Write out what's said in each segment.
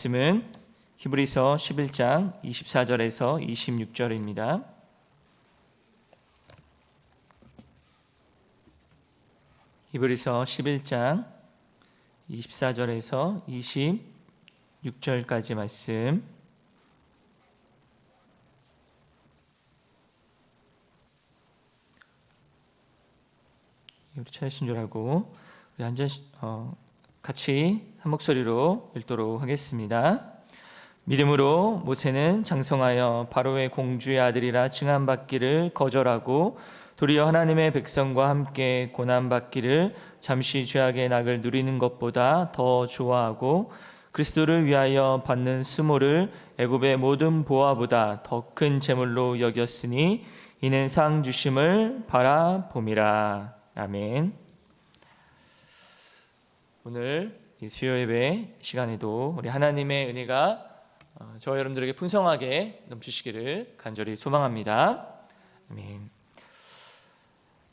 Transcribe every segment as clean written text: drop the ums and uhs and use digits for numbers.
말씀은 히브리서 11장 24절에서 26절입니다. 히브리서 11장 24절에서 26절까지 말씀. 우리 찾으신 줄 알고 우리 같이 한 목소리로 읽도록 하겠습니다. 믿음으로 모세는 장성하여 바로의 공주의 아들이라 칭함받기를 거절하고 도리어 하나님의 백성과 함께 고난받기를 잠시 죄악의 낙을 누리는 것보다 더 좋아하고 그리스도를 위하여 받는 수모를 애굽의 모든 보화보다 더 큰 재물로 여겼으니 이는 상 주심을 바라봄이라. 아멘. 오늘 이 수요 예배 시간에도 우리 하나님의 은혜가 저와 여러분들에게 풍성하게 넘치시기를 간절히 소망합니다. 아멘.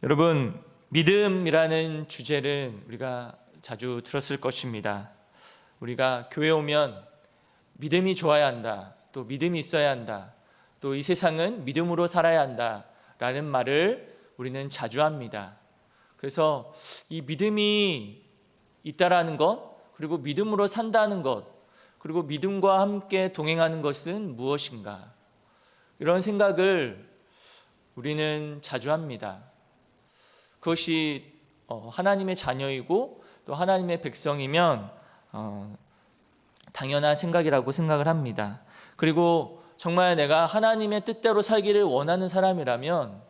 여러분, 믿음이라는 주제를 우리가 자주 들었을 것입니다. 우리가 교회 오면 믿음이 좋아야 한다, 또 믿음이 있어야 한다, 또 이 세상은 믿음으로 살아야 한다 라는 말을 우리는 자주 합니다. 그래서 이 믿음이 있다라는 것, 그리고 믿음으로 산다는 것, 그리고 믿음과 함께 동행하는 것은 무엇인가? 이런 생각을 우리는 자주 합니다. 그것이 하나님의 자녀이고 또 하나님의 백성이면 당연한 생각이라고 생각을 합니다. 그리고 정말 내가 하나님의 뜻대로 살기를 원하는 사람이라면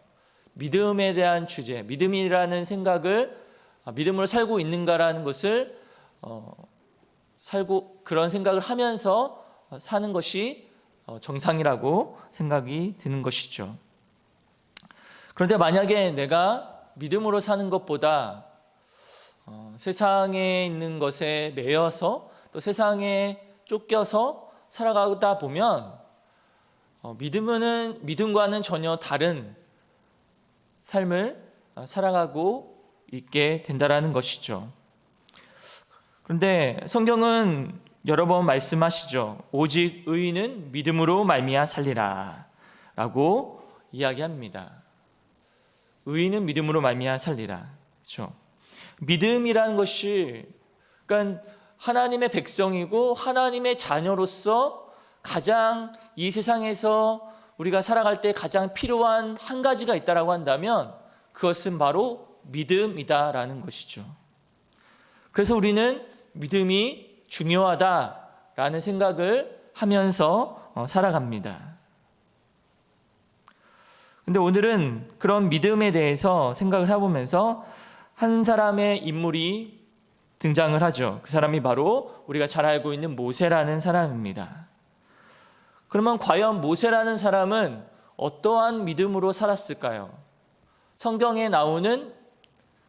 믿음에 대한 주제, 믿음이라는 생각을 믿음으로 살고 있는가라는 것을 그런 생각을 하면서 사는 것이 정상이라고 생각이 드는 것이죠. 그런데 만약에 내가 믿음으로 사는 것보다 세상에 있는 것에 매여서 또 세상에 쫓겨서 살아가다 보면 믿음과는 전혀 다른 삶을 살아가고 있게 된다라는 것이죠. 그런데 성경은 여러 번 말씀하시죠. 오직 의인은 믿음으로 말미암아 살리라 라고 이야기합니다. 의인은 믿음으로 말미암아 살리라. 그렇죠? 믿음이라는 것이 그러니까 하나님의 백성이고 하나님의 자녀로서 가장 이 세상에서 우리가 살아갈 때 가장 필요한 한 가지가 있다라고 한다면 그것은 바로 믿음이다라는 것이죠. 그래서 우리는 믿음이 중요하다라는 생각을 하면서 살아갑니다. 근데 오늘은 그런 믿음에 대해서 생각을 해보면서 한 사람의 인물이 등장을 하죠. 그 사람이 바로 우리가 잘 알고 있는 모세라는 사람입니다. 그러면 과연 모세라는 사람은 어떠한 믿음으로 살았을까요? 성경에 나오는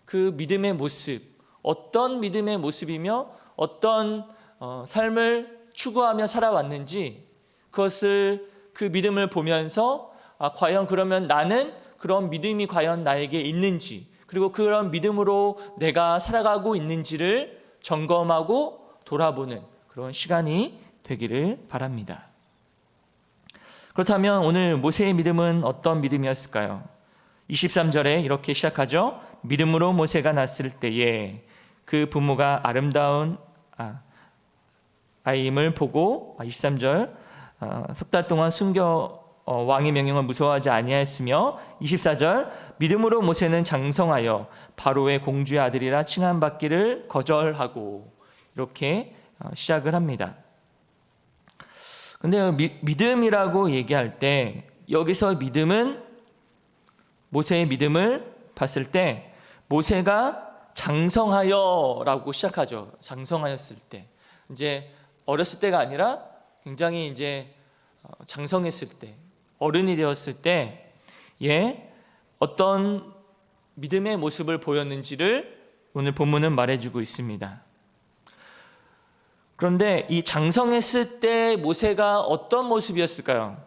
그 믿음의 모습, 어떤 믿음의 모습이며 어떤 삶을 추구하며 살아왔는지 그것을 그 믿음을 보면서 과연 그러면 나는 그런 믿음이 과연 나에게 있는지 그리고 그런 믿음으로 내가 살아가고 있는지를 점검하고 돌아보는 그런 시간이 되기를 바랍니다. 그렇다면 오늘 모세의 믿음은 어떤 믿음이었을까요? 23절에 이렇게 시작하죠. 믿음으로 모세가 낳았을 때에 그 부모가 아름다운 아이임을 보고 23절 석 달 동안 숨겨 왕의 명령을 무서워하지 아니하였으며 24절 믿음으로 모세는 장성하여 바로의 공주의 아들이라 칭함받기를 거절하고 이렇게 시작을 합니다. 근데 믿음이라고 얘기할 때 여기서 믿음은 모세의 믿음을 봤을 때 모세가 장성하여라고 시작하죠. 장성하였을 때 이제 어렸을 때가 아니라 굉장히 이제 장성했을 때 어른이 되었을 때 어떤 믿음의 모습을 보였는지를 오늘 본문은 말해주고 있습니다. 그런데 이 장성했을 때 모세가 어떤 모습이었을까요?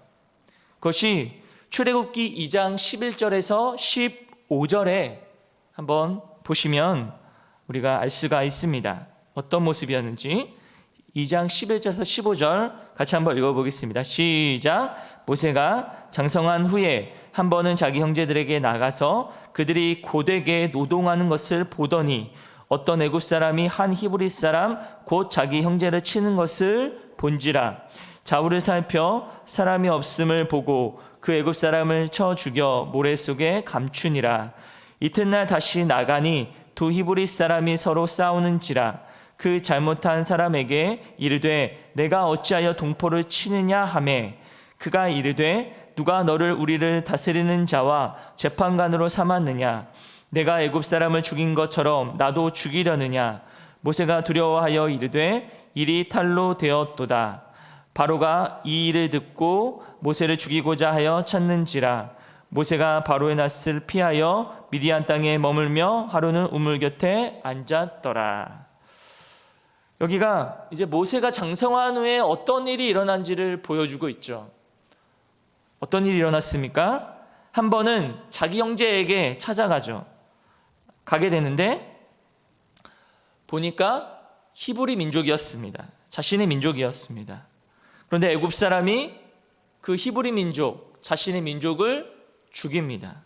그것이 출애굽기 2장 11절에서 15절에 한번 보시면 우리가 알 수가 있습니다. 어떤 모습이었는지 2장 11절에서 15절 같이 한번 읽어보겠습니다. 시작. 모세가 장성한 후에 한 번은 자기 형제들에게 나가서 그들이 고되게 노동하는 것을 보더니 어떤 애굽 사람이 한 히브리 사람 곧 자기 형제를 치는 것을 본지라. 좌우를 살펴 사람이 없음을 보고 그 애굽 사람을 쳐 죽여 모래 속에 감추니라. 이튿날 다시 나가니 두 히브리 사람이 서로 싸우는지라. 그 잘못한 사람에게 이르되 내가 어찌하여 동포를 치느냐 하매 그가 이르되 누가 너를 우리를 다스리는 자와 재판관으로 삼았느냐. 내가 애굽 사람을 죽인 것처럼 나도 죽이려느냐. 모세가 두려워하여 이르되 일이 탈로 되었도다. 바로가 이 일을 듣고 모세를 죽이고자 하여 찾는지라. 모세가 바로의 낯을 피하여 미디안 땅에 머물며 하루는 우물 곁에 앉았더라. 여기가 이제 모세가 장성한 후에 어떤 일이 일어난지를 보여주고 있죠. 어떤 일이 일어났습니까? 한 번은 자기 형제에게 찾아가죠. 가게 되는데 보니까 히브리 민족이었습니다. 자신의 민족이었습니다. 그런데 애굽 사람이 그 히브리 민족, 자신의 민족을 죽입니다.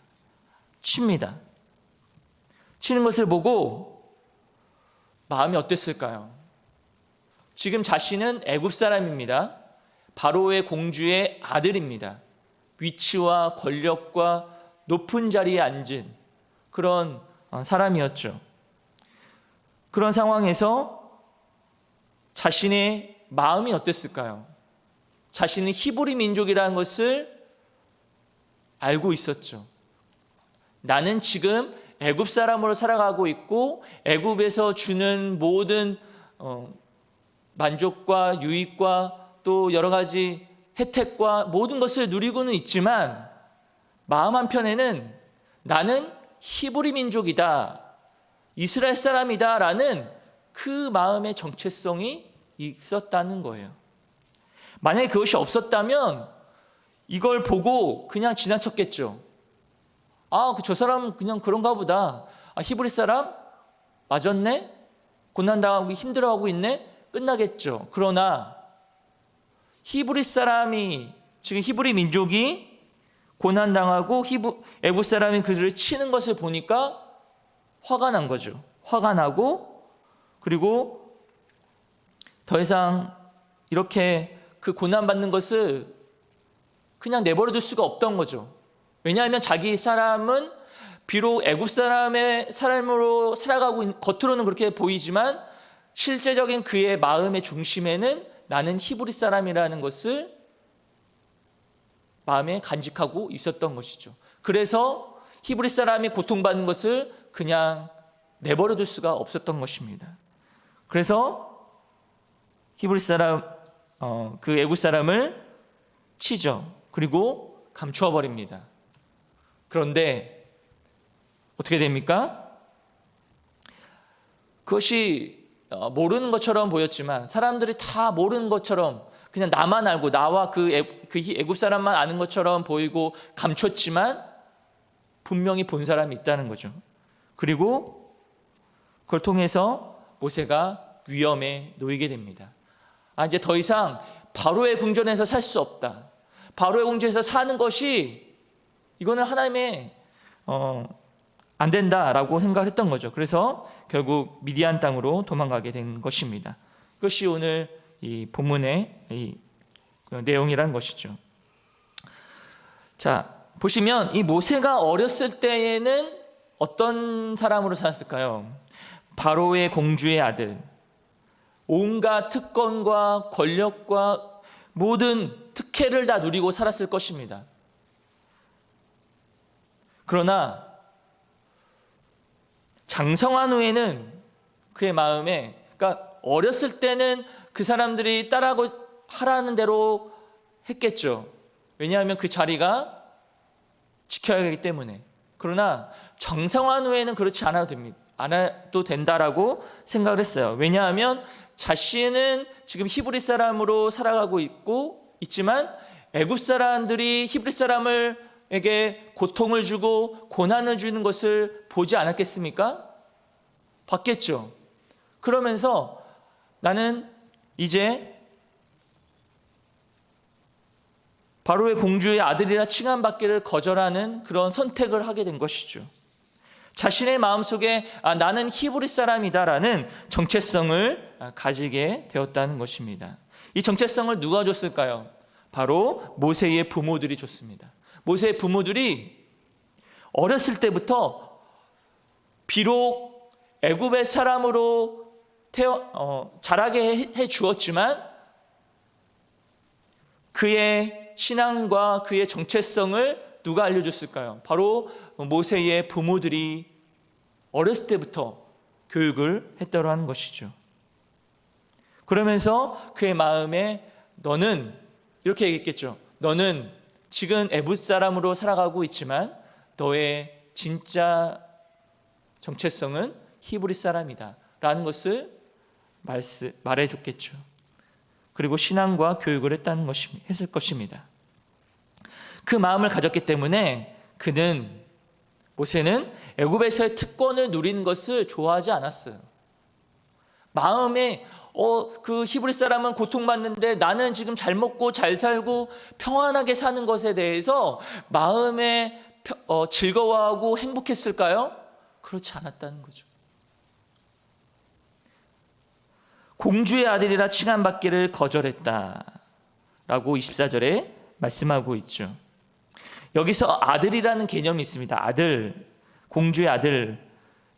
칩니다. 치는 것을 보고 마음이 어땠을까요? 지금 자신은 애굽 사람입니다. 바로의 공주의 아들입니다. 위치와 권력과 높은 자리에 앉은 그런 사람이었죠. 그런 상황에서 자신의 마음이 어땠을까요? 자신은 히브리 민족이라는 것을 알고 있었죠. 나는 지금 애굽 사람으로 살아가고 있고 애굽에서 주는 모든 만족과 유익과 또 여러 가지 혜택과 모든 것을 누리고는 있지만 마음 한편에는 나는 히브리 민족이다, 이스라엘 사람이다 라는 그 마음의 정체성이 있었다는 거예요. 만약에 그것이 없었다면 이걸 보고 그냥 지나쳤겠죠. 저 사람은 그냥 그런가 보다. 히브리 사람? 맞았네? 고난당하고 힘들어하고 있네? 끝나겠죠. 그러나 히브리 사람이, 지금 히브리 민족이 고난당하고 애굽 사람이 그들을 치는 것을 보니까 화가 난 거죠. 화가 나고, 그리고 더 이상 이렇게 그 고난받는 것을 그냥 내버려둘 수가 없던 거죠. 왜냐하면 자기 사람은 비록 애굽 사람의 삶으로 살아가고 겉으로는 그렇게 보이지만 실제적인 그의 마음의 중심에는 나는 히브리 사람이라는 것을 마음에 간직하고 있었던 것이죠. 그래서 히브리 사람이 고통받는 것을 그냥 내버려둘 수가 없었던 것입니다. 그래서 히브리 사람, 그 애굽 사람을 치죠. 그리고 감추어 버립니다. 그런데 어떻게 됩니까? 그것이 모르는 것처럼 보였지만 사람들이 다 모르는 것처럼 그냥 나만 알고 나와 그 애굽 사람만 아는 것처럼 보이고 감췄지만 분명히 본 사람이 있다는 거죠. 그리고 그걸 통해서 모세가 위험에 놓이게 됩니다. 이제 더 이상 바로의 궁전에서 살 수 없다. 바로의 궁전에서 사는 것이 이거는 하나님의 안 된다라고 생각을 했던 거죠. 그래서 결국 미디안 땅으로 도망가게 된 것입니다. 그것이 오늘 이 본문의 이 내용이라는 것이죠. 자, 보시면 이 모세가 어렸을 때에는 어떤 사람으로 살았을까요? 바로의 공주의 아들, 온갖 특권과 권력과 모든 특혜를 다 누리고 살았을 것입니다. 그러나 장성한 후에는 그의 마음에, 그러니까 어렸을 때는 그 사람들이 따라하고 하라는 대로 했겠죠. 왜냐하면 그 자리가 지켜야 하기 때문에. 그러나 장성한 후에는 그렇지 않아도 됩니다. 안 해도 된다라고 생각을 했어요. 왜냐하면 자신은 지금 히브리 사람으로 살아가고 있지만 애굽 사람들이 히브리 사람에게 고통을 주고 고난을 주는 것을 보지 않았겠습니까? 봤겠죠. 그러면서 나는 이제 바로의 공주의 아들이라 칭함받기를 거절하는 그런 선택을 하게 된 것이죠. 자신의 마음속에 나는 히브리 사람이다라는 정체성을 가지게 되었다는 것입니다. 이 정체성을 누가 줬을까요? 바로 모세의 부모들이 줬습니다. 모세의 부모들이 어렸을 때부터 비록 애굽의 사람으로 자라게 해 주었지만 그의 신앙과 그의 정체성을 누가 알려줬을까요? 바로 모세의 부모들이 어렸을 때부터 교육을 했다고 하는 것이죠. 그러면서 그의 마음에 너는 이렇게 얘기했겠죠. 너는 지금 애굽 사람으로 살아가고 있지만 너의 진짜 정체성은 히브리 사람이다 라는 것을 말해줬겠죠. 그리고 신앙과 교육을 했을 것입니다. 그 마음을 가졌기 때문에 모세는 애굽에서의 특권을 누리는 것을 좋아하지 않았어요. 마음에 그 히브리 사람은 고통받는데 나는 지금 잘 먹고 잘 살고 평안하게 사는 것에 대해서 마음에 즐거워하고 행복했을까요? 그렇지 않았다는 거죠. 공주의 아들이라 칭함받기를 거절했다 라고 24절에 말씀하고 있죠. 여기서 아들이라는 개념이 있습니다. 아들, 공주의 아들은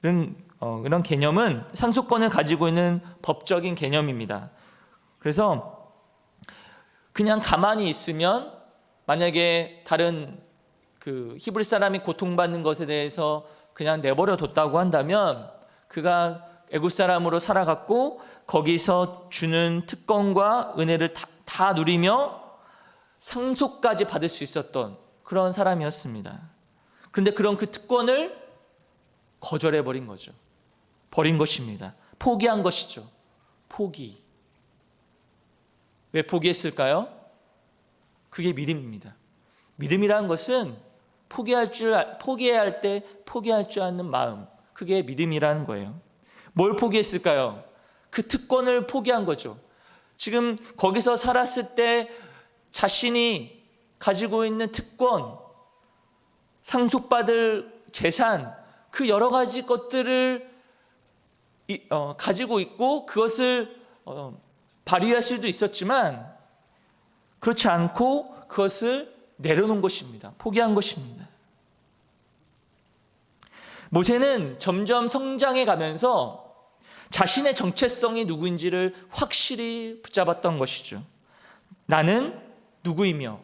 이런 개념은 상속권을 가지고 있는 법적인 개념입니다. 그래서 그냥 가만히 있으면 만약에 다른 그 히브리 사람이 고통받는 것에 대해서 그냥 내버려 뒀다고 한다면 그가 애굽 사람으로 살아갔고 거기서 주는 특권과 은혜를 다 누리며 상속까지 받을 수 있었던 그런 사람이었습니다. 그런데 그런 그 특권을 거절해 버린 거죠. 버린 것입니다. 포기한 것이죠. 포기. 왜 포기했을까요? 그게 믿음입니다. 믿음이라는 것은 포기해야 할 때 포기할 줄 아는 마음. 그게 믿음이라는 거예요. 뭘 포기했을까요? 그 특권을 포기한 거죠. 지금 거기서 살았을 때 자신이 가지고 있는 특권, 상속받을 재산, 그 여러 가지 것들을 가지고 있고 그것을 발휘할 수도 있었지만 그렇지 않고 그것을 내려놓은 것입니다. 포기한 것입니다. 모세는 점점 성장해 가면서 자신의 정체성이 누구인지를 확실히 붙잡았던 것이죠. 나는 누구이며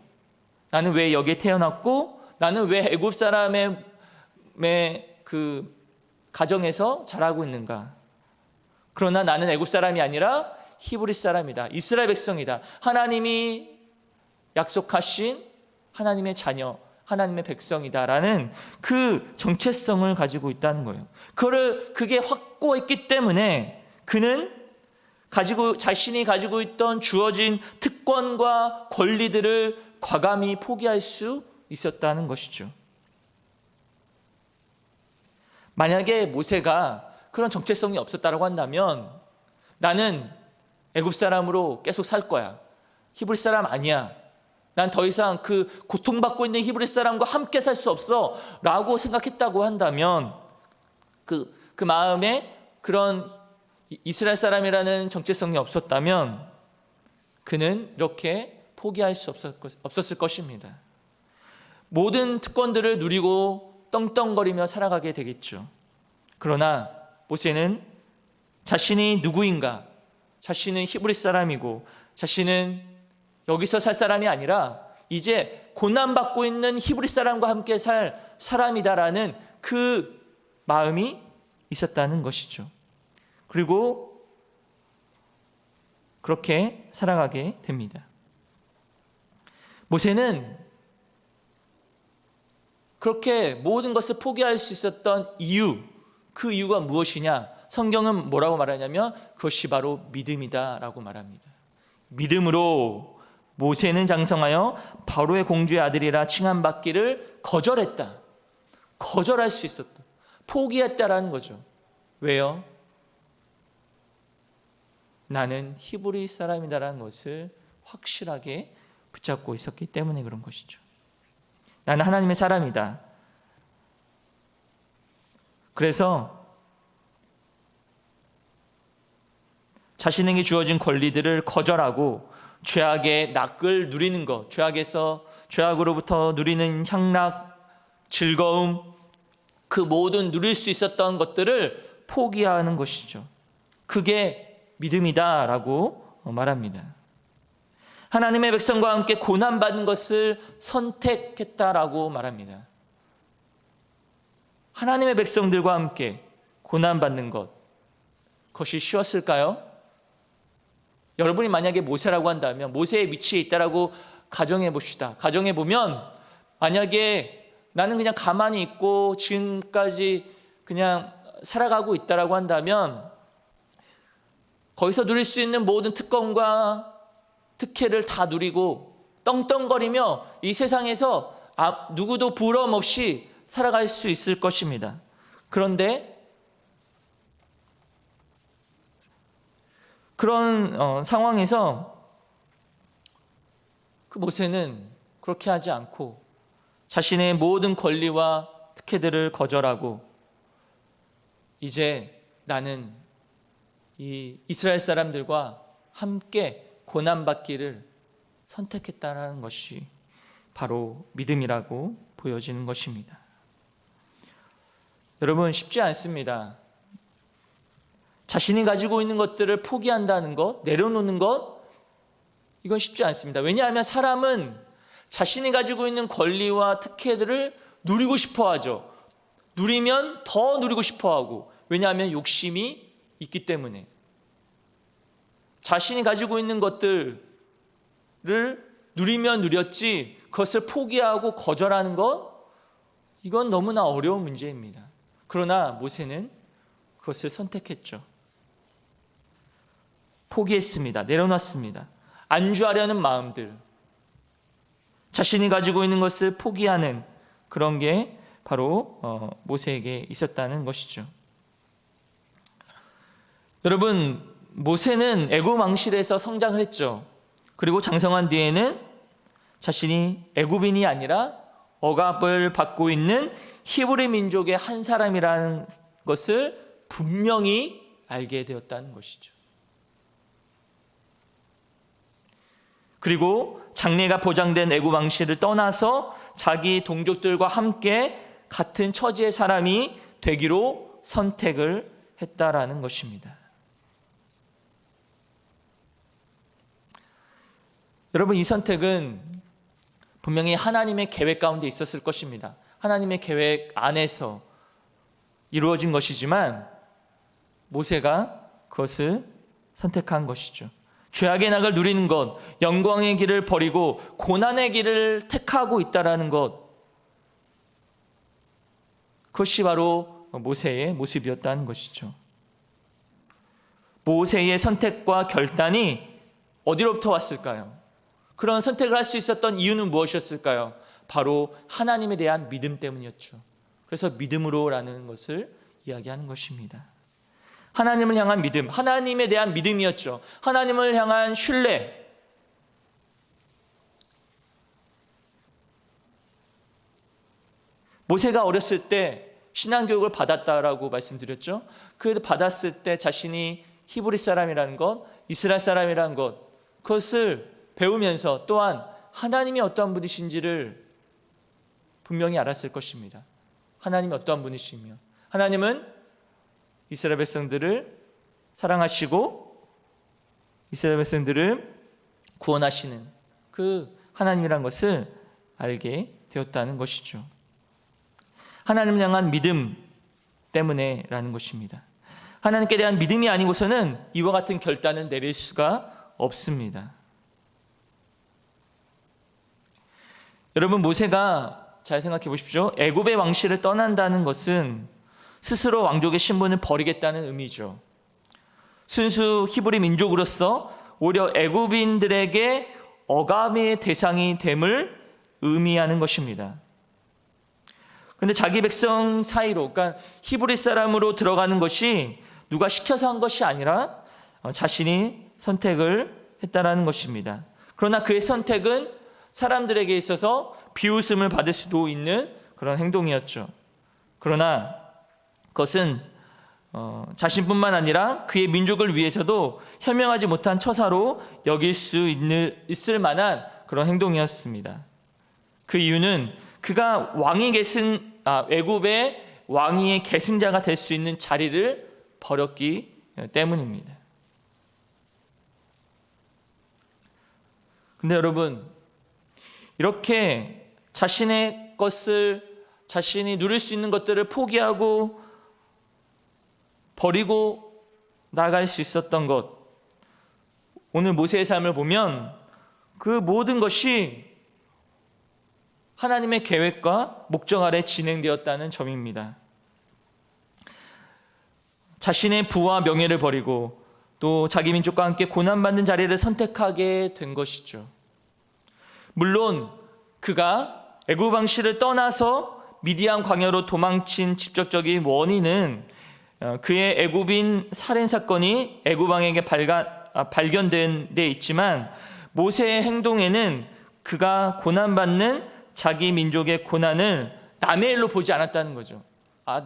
나는 왜 여기에 태어났고 나는 왜 애굽 사람의 그 가정에서 자라고 있는가. 그러나 나는 애굽 사람이 아니라 히브리 사람이다. 이스라엘 백성이다. 하나님이 약속하신 하나님의 자녀, 하나님의 백성이다라는 그 정체성을 가지고 있다는 거예요. 그게 확고했기 때문에 그는 자신이 가지고 있던 주어진 특권과 권리들을 과감히 포기할 수 있었다는 것이죠. 만약에 모세가 그런 정체성이 없었다고 한다면 나는 애굽 사람으로 계속 살 거야. 히브리 사람 아니야. 난 더 이상 그 고통받고 있는 히브리 사람과 함께 살 수 없어 라고 생각했다고 한다면 그 마음에 그런 이스라엘 사람이라는 정체성이 없었다면 그는 이렇게 포기할 수 없었을 것입니다. 모든 특권들을 누리고 떵떵거리며 살아가게 되겠죠. 그러나 모세는 자신이 누구인가, 자신은 히브리 사람이고 자신은 여기서 살 사람이 아니라 이제 고난받고 있는 히브리 사람과 함께 살 사람이다라는 그 마음이 있었다는 것이죠. 그리고 그렇게 살아가게 됩니다. 모세는 그렇게 모든 것을 포기할 수 있었던 이유, 그 이유가 무엇이냐? 성경은 뭐라고 말하냐면 그것이 바로 믿음이다라고 말합니다. 믿음으로 모세는 장성하여 바로의 공주의 아들이라 칭함받기를 거절했다. 거절할 수 있었다. 포기했다라는 거죠. 왜요? 나는 히브리 사람이다라는 것을 확실하게 붙잡고 있었기 때문에 그런 것이죠. 나는 하나님의 사람이다. 그래서 자신에게 주어진 권리들을 거절하고 죄악의 낙을 누리는 것, 죄악으로부터 누리는 향락, 즐거움, 그 모든 누릴 수 있었던 것들을 포기하는 것이죠. 그게 믿음이다라고 말합니다. 하나님의 백성과 함께 고난받는 것을 선택했다라고 말합니다. 하나님의 백성들과 함께 고난받는 것, 그것이 쉬웠을까요? 여러분이 만약에 모세라고 한다면, 모세의 위치에 있다라고 가정해 봅시다. 가정해 보면 만약에 나는 그냥 가만히 있고 지금까지 그냥 살아가고 있다라고 한다면, 거기서 누릴 수 있는 모든 특권과 특혜를 다 누리고 떵떵거리며 이 세상에서 누구도 부러움 없이 살아갈 수 있을 것입니다. 그런데 그런 상황에서 그 모세는 그렇게 하지 않고 자신의 모든 권리와 특혜들을 거절하고 이제 나는 이 이스라엘 사람들과 함께 고난받기를 선택했다는 것이 바로 믿음이라고 보여지는 것입니다. 여러분, 쉽지 않습니다. 자신이 가지고 있는 것들을 포기한다는 것, 내려놓는 것, 이건 쉽지 않습니다. 왜냐하면 사람은 자신이 가지고 있는 권리와 특혜들을 누리고 싶어 하죠. 누리면 더 누리고 싶어 하고, 왜냐하면 욕심이 있기 때문에. 자신이 가지고 있는 것들을 누리면 누렸지 그것을 포기하고 거절하는 것, 이건 너무나 어려운 문제입니다. 그러나 모세는 그것을 선택했죠. 포기했습니다. 내려놨습니다. 안주하려는 마음들, 자신이 가지고 있는 것을 포기하는 그런 게 바로 모세에게 있었다는 것이죠. 여러분, 모세는 애굽 왕실에서 성장을 했죠. 그리고 장성한 뒤에는 자신이 애굽인이 아니라 억압을 받고 있는 히브리 민족의 한 사람이라는 것을 분명히 알게 되었다는 것이죠. 그리고 장래가 보장된 애굽 왕실을 떠나서 자기 동족들과 함께 같은 처지의 사람이 되기로 선택을 했다라는 것입니다. 여러분, 이 선택은 분명히 하나님의 계획 가운데 있었을 것입니다. 하나님의 계획 안에서 이루어진 것이지만 모세가 그것을 선택한 것이죠. 죄악의 낙을 누리는 것, 영광의 길을 버리고 고난의 길을 택하고 있다라는 것, 그것이 바로 모세의 모습이었다는 것이죠. 모세의 선택과 결단이 어디로부터 왔을까요? 그런 선택을 할 수 있었던 이유는 무엇이었을까요? 바로 하나님에 대한 믿음 때문이었죠. 그래서 믿음으로라는 것을 이야기하는 것입니다. 하나님을 향한 믿음, 하나님에 대한 믿음이었죠. 하나님을 향한 신뢰. 모세가 어렸을 때 신앙교육을 받았다라고 말씀드렸죠. 그 받았을 때 자신이 히브리 사람이라는 것, 이스라엘 사람이라는 것, 그것을 배우면서 또한 하나님이 어떠한 분이신지를 분명히 알았을 것입니다. 하나님이 어떠한 분이시며, 하나님은 이스라엘 백성들을 사랑하시고 이스라엘 백성들을 구원하시는 그 하나님이란 것을 알게 되었다는 것이죠. 하나님을 향한 믿음 때문에라는 것입니다. 하나님께 대한 믿음이 아니고서는 이와 같은 결단을 내릴 수가 없습니다. 여러분, 모세가 잘 생각해 보십시오. 애굽의 왕실을 떠난다는 것은 스스로 왕족의 신분을 버리겠다는 의미죠. 순수 히브리 민족으로서 오히려 애굽인들에게 억압의 대상이 됨을 의미하는 것입니다. 그런데 자기 백성 사이로, 그러니까 히브리 사람으로 들어가는 것이 누가 시켜서 한 것이 아니라 자신이 선택을 했다라는 것입니다. 그러나 그의 선택은 사람들에게 있어서 비웃음을 받을 수도 있는 그런 행동이었죠. 그러나 그것은 자신뿐만 아니라 그의 민족을 위해서도 현명하지 못한 처사로 여길 수 있을 만한 그런 행동이었습니다. 그 이유는 그가 애굽의 왕위의 계승자가 될 수 있는 자리를 버렸기 때문입니다. 근데 여러분, 이렇게 자신의 것을, 자신이 누릴 수 있는 것들을 포기하고 버리고 나갈 수 있었던 것, 오늘 모세의 삶을 보면 그 모든 것이 하나님의 계획과 목적 아래 진행되었다는 점입니다. 자신의 부와 명예를 버리고 또 자기 민족과 함께 고난받는 자리를 선택하게 된 것이죠. 물론 그가 애굽 왕실을 떠나서 미디안 광야로 도망친 직접적인 원인은 그의 애굽인 살인 사건이 애굽 왕에게 발견된 데 있지만, 모세의 행동에는 그가 고난받는 자기 민족의 고난을 남의 일로 보지 않았다는 거죠.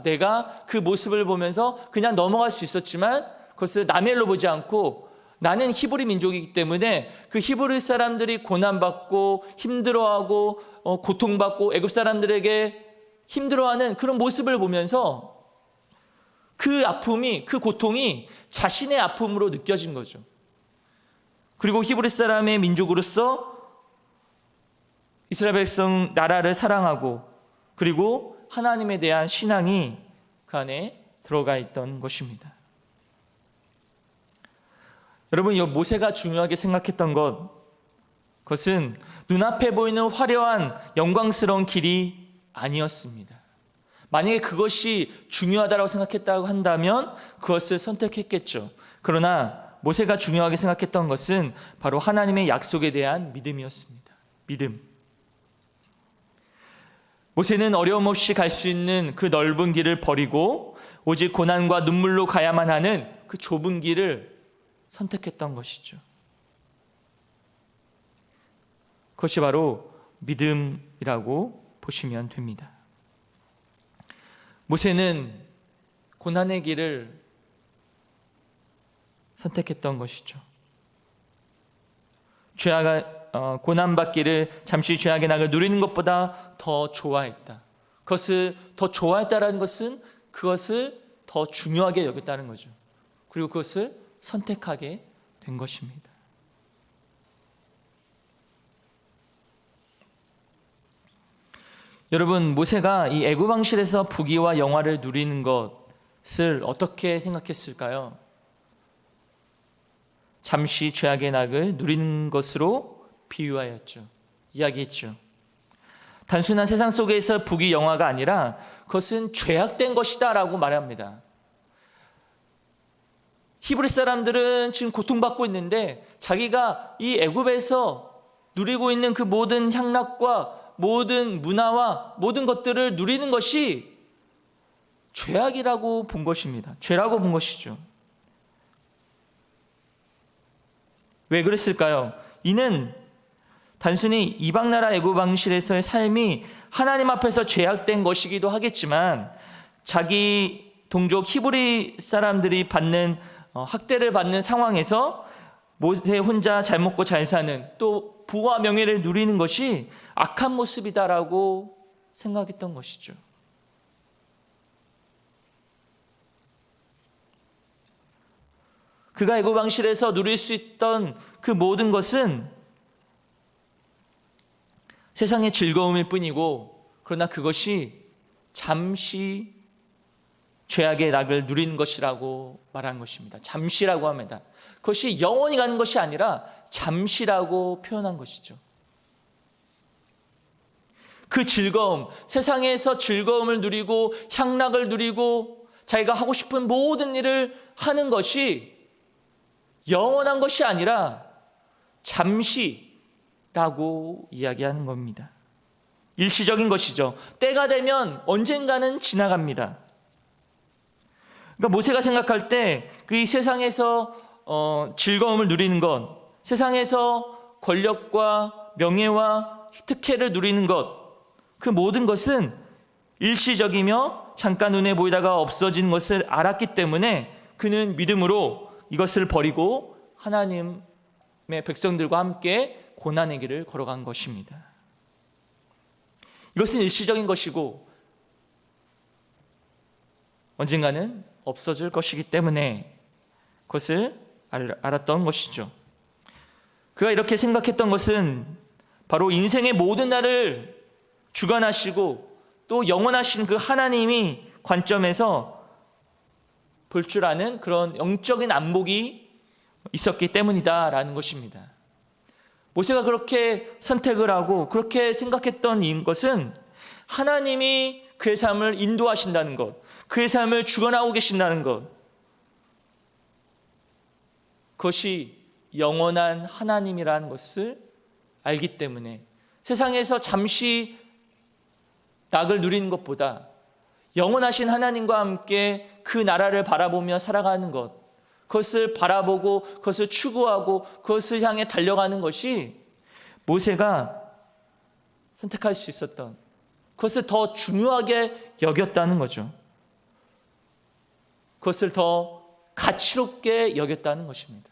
내가 그 모습을 보면서 그냥 넘어갈 수 있었지만 그것을 남의 일로 보지 않고, 나는 히브리 민족이기 때문에 그 히브리 사람들이 고난받고 힘들어하고 고통받고 애굽 사람들에게 힘들어하는 그런 모습을 보면서 그 아픔이, 그 고통이 자신의 아픔으로 느껴진 거죠. 그리고 히브리 사람의 민족으로서 이스라엘 백성 나라를 사랑하고, 그리고 하나님에 대한 신앙이 그 안에 들어가 있던 것입니다. 여러분, 이 모세가 중요하게 생각했던 그것은 눈앞에 보이는 화려한 영광스러운 길이 아니었습니다. 만약에 그것이 중요하다고 생각했다고 한다면 그것을 선택했겠죠. 그러나 모세가 중요하게 생각했던 것은 바로 하나님의 약속에 대한 믿음이었습니다. 믿음. 모세는 어려움 없이 갈 수 있는 그 넓은 길을 버리고 오직 고난과 눈물로 가야만 하는 그 좁은 길을 선택했던 것이죠. 그것이 바로 믿음이라고 보시면 됩니다. 모세는 고난의 길을 선택했던 것이죠. 고난받기를, 잠시 죄악의 낙을 누리는 것보다 더 좋아했다. 그것을 더 좋아했다라는 것은 그것을 더 중요하게 여겼다는 거죠. 그리고 그것을 선택하게 된 것입니다. 여러분, 모세가 이 애굽 왕실에서 부귀와 영화를 누리는 것을 어떻게 생각했을까요? 잠시 죄악의 낙을 누리는 것으로 비유하였죠. 이야기했죠. 단순한 세상 속에서 부귀 영화가 아니라 그것은 죄악된 것이다 라고 말합니다. 히브리 사람들은 지금 고통받고 있는데 자기가 이 애굽에서 누리고 있는 그 모든 향락과 모든 문화와 모든 것들을 누리는 것이 죄악이라고 본 것입니다. 죄라고 본 것이죠. 왜 그랬을까요? 이는 단순히 이방 나라 애굽 왕실에서의 삶이 하나님 앞에서 죄악된 것이기도 하겠지만, 자기 동족 히브리 사람들이 받는 학대를 받는 상황에서 모세 혼자 잘 먹고 잘 사는, 또 부와 명예를 누리는 것이 악한 모습이다라고 생각했던 것이죠. 그가 애굽 왕실에서 누릴 수 있던 그 모든 것은 세상의 즐거움일 뿐이고, 그러나 그것이 잠시 죄악의 낙을 누리는 것이라고 말한 것입니다. 잠시라고 합니다. 그것이 영원히 가는 것이 아니라 잠시라고 표현한 것이죠. 그 즐거움, 세상에서 즐거움을 누리고 향락을 누리고 자기가 하고 싶은 모든 일을 하는 것이 영원한 것이 아니라 잠시라고 이야기하는 겁니다. 일시적인 것이죠. 때가 되면 언젠가는 지나갑니다. 그러니까 모세가 생각할 때 그 이 세상에서 즐거움을 누리는 것, 세상에서 권력과 명예와 특혜를 누리는 것, 그 모든 것은 일시적이며 잠깐 눈에 보이다가 없어지는 것을 알았기 때문에 그는 믿음으로 이것을 버리고 하나님의 백성들과 함께 고난의 길을 걸어간 것입니다. 이것은 일시적인 것이고 언젠가는 없어질 것이기 때문에 그것을 알았던 것이죠. 그가 이렇게 생각했던 것은 바로 인생의 모든 날을 주관하시고 또 영원하신 그 하나님이 관점에서 볼 줄 아는 그런 영적인 안목이 있었기 때문이다라는 것입니다. 모세가 그렇게 선택을 하고 그렇게 생각했던 것은 하나님이 그의 삶을 인도하신다는 것, 그의 삶을 주관하고 계신다는 것, 그것이 영원한 하나님이라는 것을 알기 때문에 세상에서 잠시 낙을 누리는 것보다 영원하신 하나님과 함께 그 나라를 바라보며 살아가는 것, 그것을 바라보고 그것을 추구하고 그것을 향해 달려가는 것이 모세가 선택할 수 있었던, 그것을 더 중요하게 여겼다는 거죠. 그것을 더 가치롭게 여겼다는 것입니다.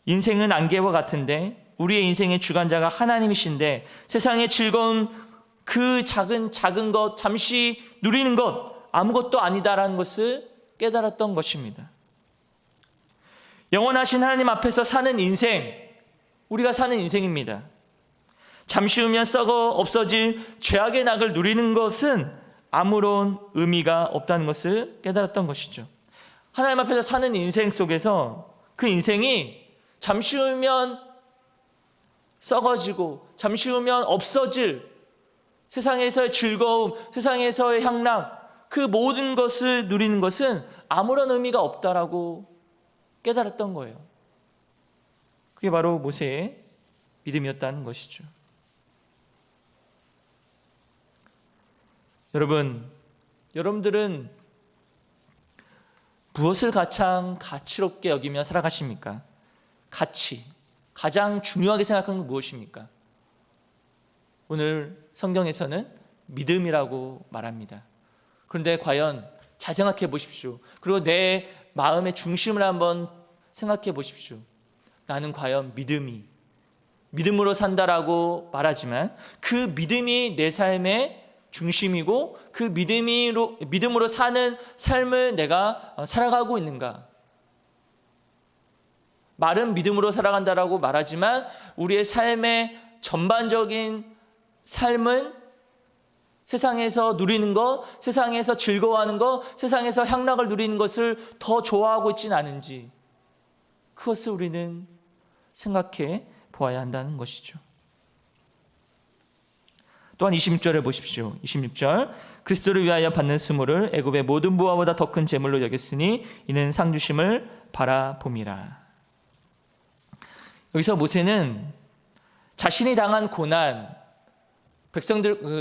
인생은 안개와 같은데 우리의 인생의 주관자가 하나님이신데 세상의 즐거운 그 작은 것, 잠시 누리는 것 아무것도 아니다라는 것을 깨달았던 것입니다. 영원하신 하나님 앞에서 사는 인생, 우리가 사는 인생입니다. 잠시 후면 썩어 없어질 죄악의 낙을 누리는 것은 아무런 의미가 없다는 것을 깨달았던 것이죠. 하나님 앞에서 사는 인생 속에서 그 인생이 잠시 후면 썩어지고 잠시 후면 없어질 세상에서의 즐거움, 세상에서의 향락, 그 모든 것을 누리는 것은 아무런 의미가 없다라고 깨달았던 거예요. 그게 바로 모세의 믿음이었다는 것이죠. 여러분들은 무엇을 가장 가치롭게 여기며 살아가십니까? 가장 중요하게 생각하는 건 무엇입니까? 오늘 성경에서는 믿음이라고 말합니다. 그런데 과연 잘 생각해 보십시오. 그리고 내 마음의 중심을 한번 생각해 보십시오. 나는 과연 믿음으로 산다라고 말하지만 그 믿음이 내 삶의 중심이고 그 믿음으로 사는 삶을 내가 살아가고 있는가? 말은 믿음으로 살아간다라고 말하지만 우리의 삶의 전반적인 삶은 세상에서 누리는 것, 세상에서 즐거워하는 것, 세상에서 향락을 누리는 것을 더 좋아하고 있지는 않은지 그것을 우리는 생각해 보아야 한다는 것이죠. 또한 26절을 보십시오. 26절 그리스도를 위하여 받는 수모를 애굽의 모든 부하보다 더 큰 재물로 여겼으니 이는 상 주심을 바라봄이라. 여기서 모세는 자신이 당한 고난,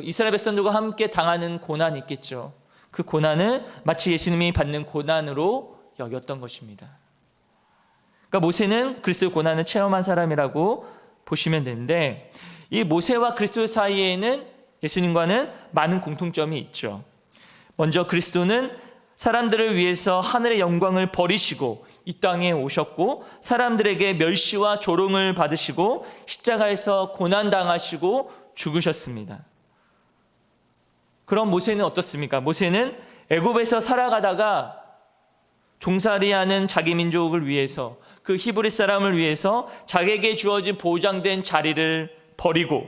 이스라엘 백성들과 함께 당하는 고난이 있겠죠. 그 고난을 마치 예수님이 받는 고난으로 여겼던 것입니다. 그러니까 모세는 그리스도의 고난을 체험한 사람이라고 보시면 되는데 이 모세와 그리스도 사이에는 예수님과는 많은 공통점이 있죠. 먼저 그리스도는 사람들을 위해서 하늘의 영광을 버리시고 이 땅에 오셨고 사람들에게 멸시와 조롱을 받으시고 십자가에서 고난당하시고 죽으셨습니다. 그럼 모세는 어떻습니까? 모세는 애굽에서 살아가다가 종살이하는 자기 민족을 위해서 그 히브리 사람을 위해서 자기에게 주어진 보장된 자리를 버리고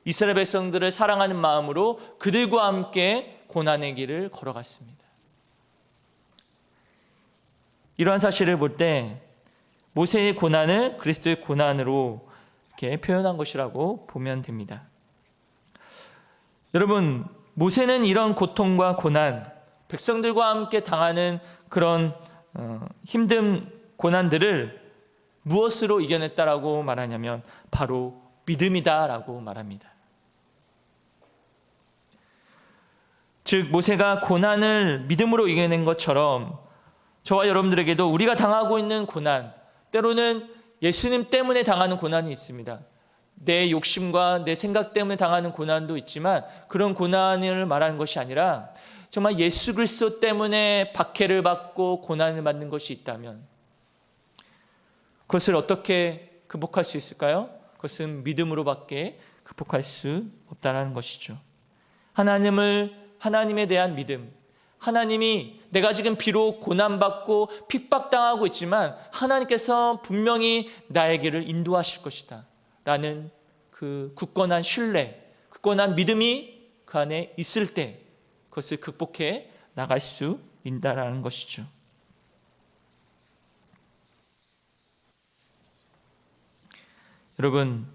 이스라엘 백성들을 사랑하는 마음으로 그들과 함께 고난의 길을 걸어갔습니다. 이러한 사실을 볼 때 모세의 고난을 그리스도의 고난으로 이렇게 표현한 것이라고 보면 됩니다. 여러분, 모세는 이런 고통과 고난, 백성들과 함께 당하는 그런 힘든 고난들을 무엇으로 이겨냈다라고 말하냐면 바로 믿음이다라고 말합니다. 즉 모세가 고난을 믿음으로 이겨낸 것처럼 저와 여러분들에게도 우리가 당하고 있는 고난, 때로는 예수님 때문에 당하는 고난이 있습니다. 내 욕심과 내 생각 때문에 당하는 고난도 있지만 그런 고난을 말하는 것이 아니라 정말 예수 그리스도 때문에 박해를 받고 고난을 받는 것이 있다면 그것을 어떻게 극복할 수 있을까요? 그것은 믿음으로밖에 극복할 수 없다는 것이죠. 하나님에 대한 믿음, 하나님이 내가 지금 비록 고난받고 핍박당하고 있지만 하나님께서 분명히 나에게를 인도하실 것이다 라는 그 굳건한 신뢰, 굳건한 믿음이 그 안에 있을 때 그것을 극복해 나갈 수 있다는 것이죠. 여러분,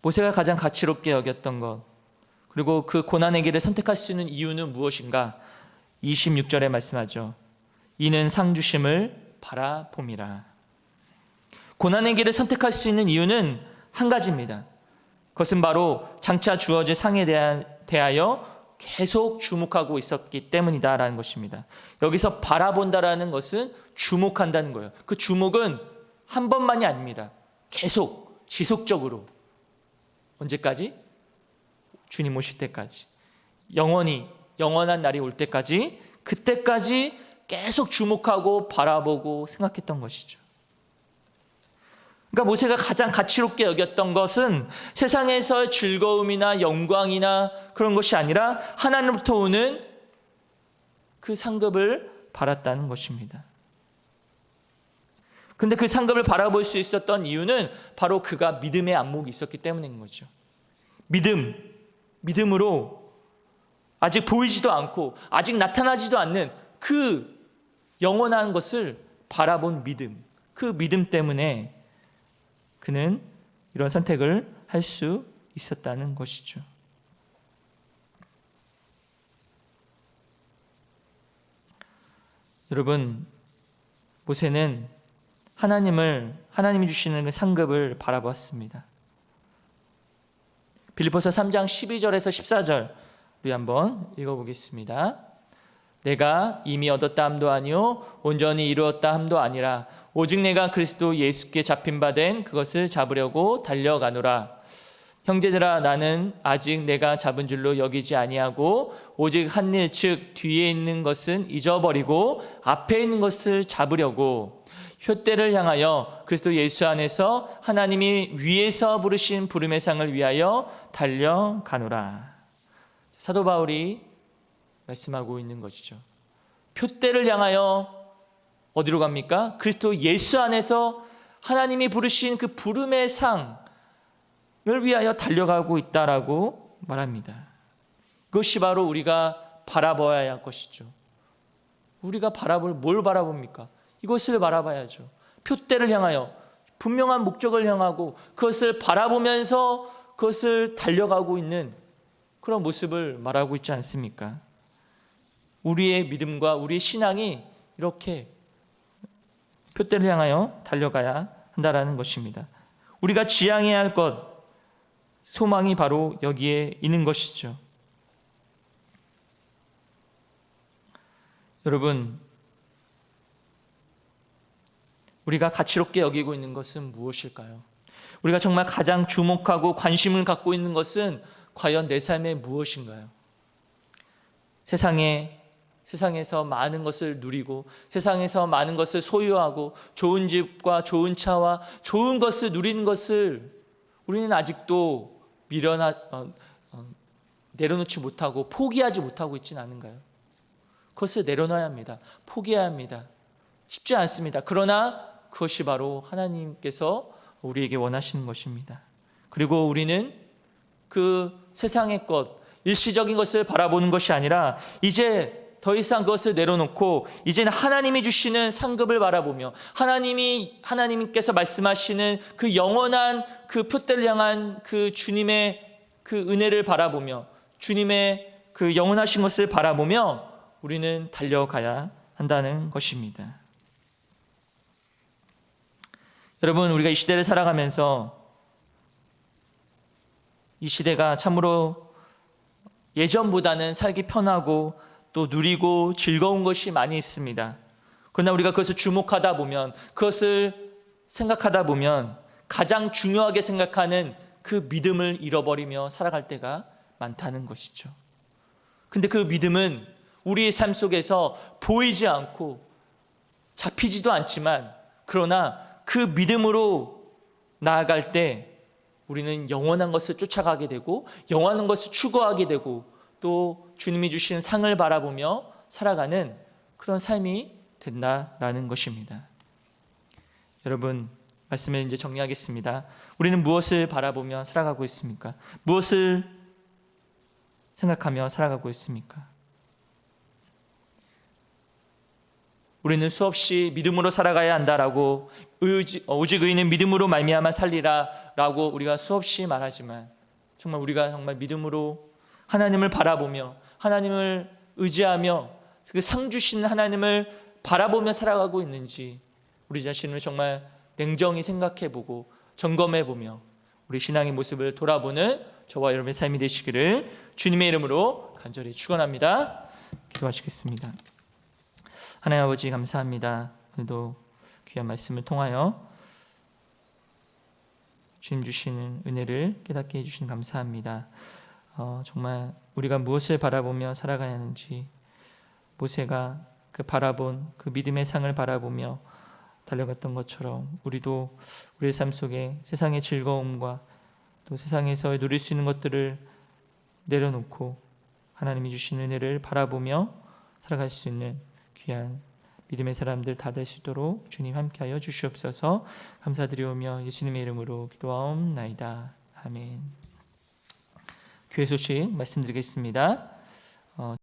모세가 가장 가치롭게 여겼던 것, 그리고 그 고난의 길을 선택할 수 있는 이유는 무엇인가? 26절에 말씀하죠. 이는 상 주심을 바라봄이라. 고난의 길을 선택할 수 있는 이유는 한 가지입니다. 그것은 바로 장차 주어질 상에 대하여 계속 주목하고 있었기 때문이다라는 것입니다. 여기서 바라본다라는 것은 주목한다는 거예요. 그 주목은 한 번만이 아닙니다. 계속 지속적으로. 언제까지? 주님 오실 때까지. 영원한 날이 올 때까지, 그때까지 계속 주목하고 바라보고 생각했던 것이죠. 그러니까 모세가 가장 가치롭게 여겼던 것은 세상에서의 즐거움이나 영광이나 그런 것이 아니라 하나님으로부터 오는 그 상급을 바랐다는 것입니다. 그런데 그 상급을 바라볼 수 있었던 이유는 바로 그가 믿음의 안목이 있었기 때문인 거죠. 믿음으로 아직 보이지도 않고 아직 나타나지도 않는 그 영원한 것을 바라본 믿음, 그 믿음 때문에 그는 이런 선택을 할 수 있었다는 것이죠. 여러분, 모세는 하나님이 주시는 그 상급을 바라보았습니다. 빌립보서 3장 12절에서 14절 우리 한번 읽어보겠습니다. 내가 이미 얻었다 함도 아니요 온전히 이루었다 함도 아니라 오직 내가 그리스도 예수께 잡힌 바 된 그것을 잡으려고 달려가노라. 형제들아, 나는 아직 내가 잡은 줄로 여기지 아니하고 오직 한 일, 즉 뒤에 있는 것은 잊어버리고 앞에 있는 것을 잡으려고 푯대를 향하여 그리스도 예수 안에서 하나님이 위에서 부르신 부름의 상을 위하여 달려가노라. 사도 바울이 말씀하고 있는 것이죠. 푯대를 향하여 어디로 갑니까? 그리스도 예수 안에서 하나님이 부르신 그 부름의 상을 위하여 달려가고 있다라고 말합니다. 그것이 바로 우리가 바라봐야 할 것이죠. 우리가 뭘 바라봅니까? 이것을 바라봐야죠. 푯대를 향하여 분명한 목적을 향하고 그것을 바라보면서 그것을 달려가고 있는 그런 모습을 말하고 있지 않습니까? 우리의 믿음과 우리의 신앙이 이렇게 푯대를 향하여 달려가야 한다라는 것입니다. 우리가 지향해야 할 것, 소망이 바로 여기에 있는 것이죠. 여러분, 우리가 가치롭게 여기고 있는 것은 무엇일까요? 우리가 정말 가장 주목하고 관심을 갖고 있는 것은 과연 내 삶에 무엇인가요? 세상에서 많은 것을 누리고 세상에서 많은 것을 소유하고 좋은 집과 좋은 차와 좋은 것을 누리는 것을 우리는 아직도 내려놓지 못하고 포기하지 못하고 있지는 않은가요? 그것을 내려놔야 합니다. 포기해야 합니다. 쉽지 않습니다. 그러나 그것이 바로 하나님께서 우리에게 원하시는 것입니다. 그리고 우리는 그 세상의 것, 일시적인 것을 바라보는 것이 아니라 이제 더 이상 그것을 내려놓고 이제는 하나님이 주시는 상급을 바라보며 하나님께서 말씀하시는 그 영원한 그 푯대를 향한 그 주님의 그 은혜를 바라보며 주님의 그 영원하신 것을 바라보며 우리는 달려가야 한다는 것입니다. 여러분, 우리가 이 시대를 살아가면서 이 시대가 참으로 예전보다는 살기 편하고 또 누리고 즐거운 것이 많이 있습니다. 그러나 우리가 그것을 주목하다 보면, 그것을 생각하다 보면 가장 중요하게 생각하는 그 믿음을 잃어버리며 살아갈 때가 많다는 것이죠. 근데 그 믿음은 우리의 삶 속에서 보이지 않고 잡히지도 않지만, 그러나 그 믿음으로 나아갈 때 우리는 영원한 것을 쫓아가게 되고 영원한 것을 추구하게 되고 또 주님이 주신 상을 바라보며 살아가는 그런 삶이 된다라는 것입니다. 여러분, 말씀을 이제 정리하겠습니다. 우리는 무엇을 바라보며 살아가고 있습니까? 무엇을 생각하며 살아가고 있습니까? 우리는 수없이 믿음으로 살아가야 한다라고, 오직 의인은 믿음으로 말미암아 살리라라고 우리가 수없이 말하지만, 정말 우리가 정말 믿음으로 하나님을 바라보며 하나님을 의지하며 그 상 주신 하나님을 바라보며 살아가고 있는지 우리 자신을 정말 냉정히 생각해보고 점검해보며 우리 신앙의 모습을 돌아보는 저와 여러분의 삶이 되시기를 주님의 이름으로 간절히 축원합니다. 기도하시겠습니다. 하나님 아버지, 감사합니다. 오늘도 귀한 말씀을 통하여 주님 주시는 은혜를 깨닫게 해주신 감사합니다. 정말 우리가 무엇을 바라보며 살아가야 하는지, 모세가 그 바라본 그 믿음의 상을 바라보며 달려갔던 것처럼 우리도 우리의 삶 속에 세상의 즐거움과 또 세상에서 누릴 수 있는 것들을 내려놓고 하나님이 주신 은혜를 바라보며 살아갈 수 있는 귀한 믿음의 사람들 다 될 수 있도록 주님 함께하여 주시옵소서. 감사드리오며 예수님의 이름으로 기도하옵나이다. 아멘. 교회 소식 말씀드리겠습니다.